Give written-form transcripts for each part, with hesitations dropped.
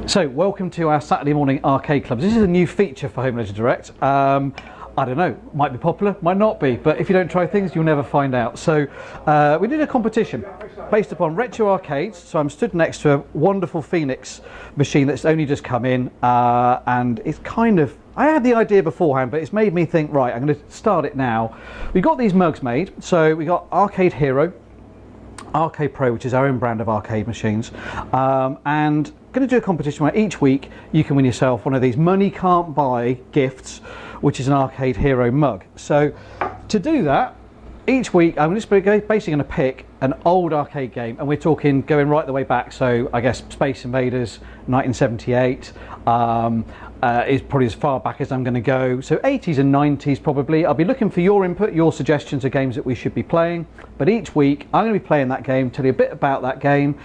So, welcome to our Saturday morning arcade clubs. This is a new feature for Home Leisure Direct. I don't know, might be popular, might not be, but if you don't try things, you'll never find out. So, we did a competition based upon retro arcades. So I'm stood next to a wonderful Phoenix machine that's only just come in, and it's kind of, I had the idea beforehand, but it's made me think, right, I'm going to start it now. We got these mugs made. So we got Arcade Hero, Arcade Pro, which is our own brand of arcade machines, and going to do a competition where each week you can win yourself one of these money can't buy gifts, which is an Arcade Hero mug. So to do that, each week I'm just basically going to pick an old arcade game, and we're talking going right the way back. So I guess Space Invaders 1978 is probably as far back as I'm going to go. So 80s and 90s probably. I'll be looking for your input, your suggestions of games that we should be playing. But each week I'm going to be playing that game, tell you a bit about that game,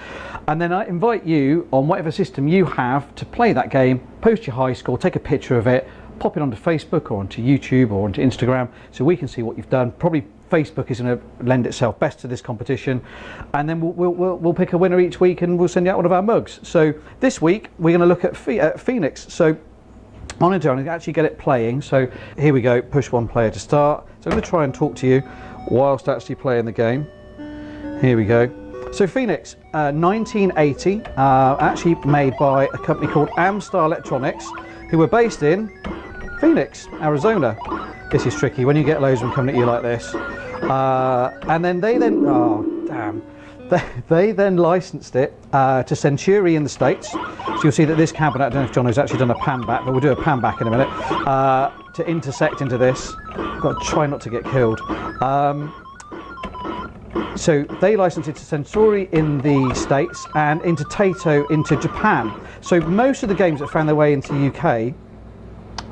and then I invite you on whatever system you have to play that game, post your high score, take a picture of it, pop it onto Facebook or onto YouTube or onto Instagram so we can see what you've done. Probably Facebook is going to lend itself best to this competition, and then we'll pick a winner each week and we'll send you out one of our mugs. So this week we're going to look at Phoenix. So I'm going to actually get it playing. So here we go, push one player to start. So I'm going to try and talk to you whilst actually playing the game. Here we go. So Phoenix, 1980, actually made by a company called Amstar Electronics, who were based in Phoenix, Arizona. This is tricky when you get loads of them coming at you like this. And then they then licensed it to Century in the States. So you'll see that this cabinet, I don't know if John has actually done a pan back, but we'll do a pan back in a minute, to intersect into this. Got to try not to get killed. So they licensed it to Century in the States and into Taito into Japan. So most of the games that found their way into the UK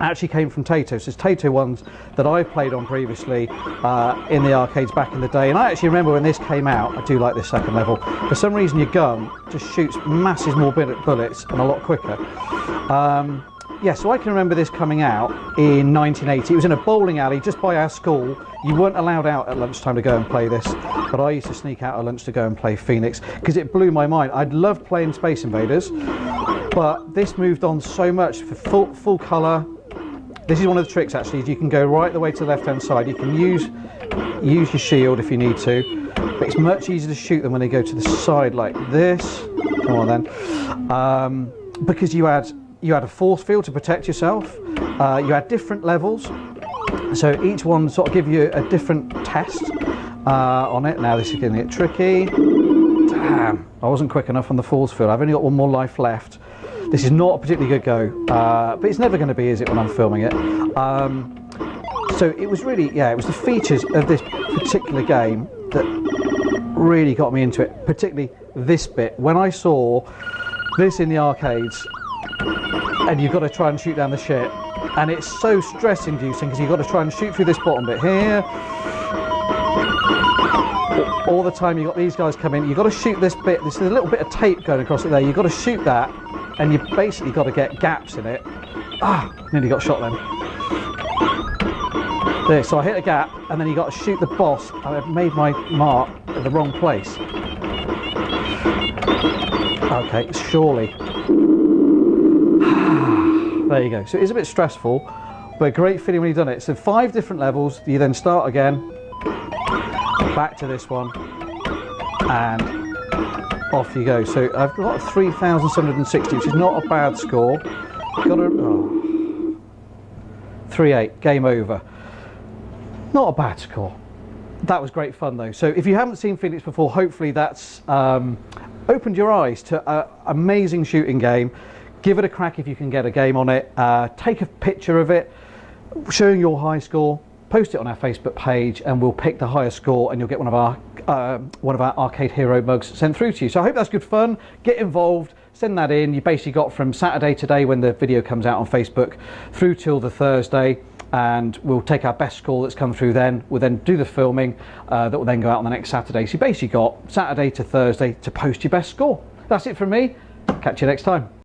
actually came from Taito. So it's Taito ones that I played on previously in the arcades back in the day. And I actually remember when this came out, I do like this second level. For some reason your gun just shoots masses more bullets and a lot quicker. Yeah, so I can remember this coming out in 1980. It was in a bowling alley just by our school. You weren't allowed out at lunchtime to go and play this, but I used to sneak out at lunch to go and play Phoenix because it blew my mind. I'd loved playing Space Invaders, but this moved on so much for full colour. This is one of the tricks actually, is you can go right the way to the left hand side. You can use your shield if you need to, but it's much easier to shoot them when they go to the side like this. Come on then. Because you had a force field to protect yourself. You had different levels, so each one sort of give you a different test on it. Now this is going to get tricky. Damn, I wasn't quick enough on the force field. I've only got one more life left. This is not a particularly good go, but it's never going to be, is it, when I'm filming it? So it was really, yeah, it was the features of this particular game that really got me into it, particularly this bit. When I saw this in the arcades, and you've got to try and shoot down the shit, and it's so stress inducing because you've got to try and shoot through this bottom bit here. All the time you've got these guys come in, you've got to shoot this bit, there's a little bit of tape going across it there, you've got to shoot that, and you've basically got to get gaps in it. Nearly got shot then. There, so I hit a gap, and then you got to shoot the boss. I've made my mark at the wrong place. Okay, surely. There you go. So it is a bit stressful, but a great feeling when you've done it. So 5 different levels, you then start again, back to this one, and off you go. So I've got 3,760, which is not a bad score. Got a 3-8, game over. Not a bad score. That was great fun though. So if you haven't seen Phoenix before, hopefully that's opened your eyes to an amazing shooting game. Give it a crack if you can get a game on it. Take a picture of it, showing your high score. Post it on our Facebook page, and we'll pick the highest score, and you'll get one of our Arcade Hero mugs sent through to you. So I hope that's good fun. Get involved. Send that in. You basically got from Saturday today, when the video comes out on Facebook, through till the Thursday, and we'll take our best score that's come through then. We'll then do the filming that will then go out on the next Saturday. So you basically got Saturday to Thursday to post your best score. That's it from me. Catch you next time.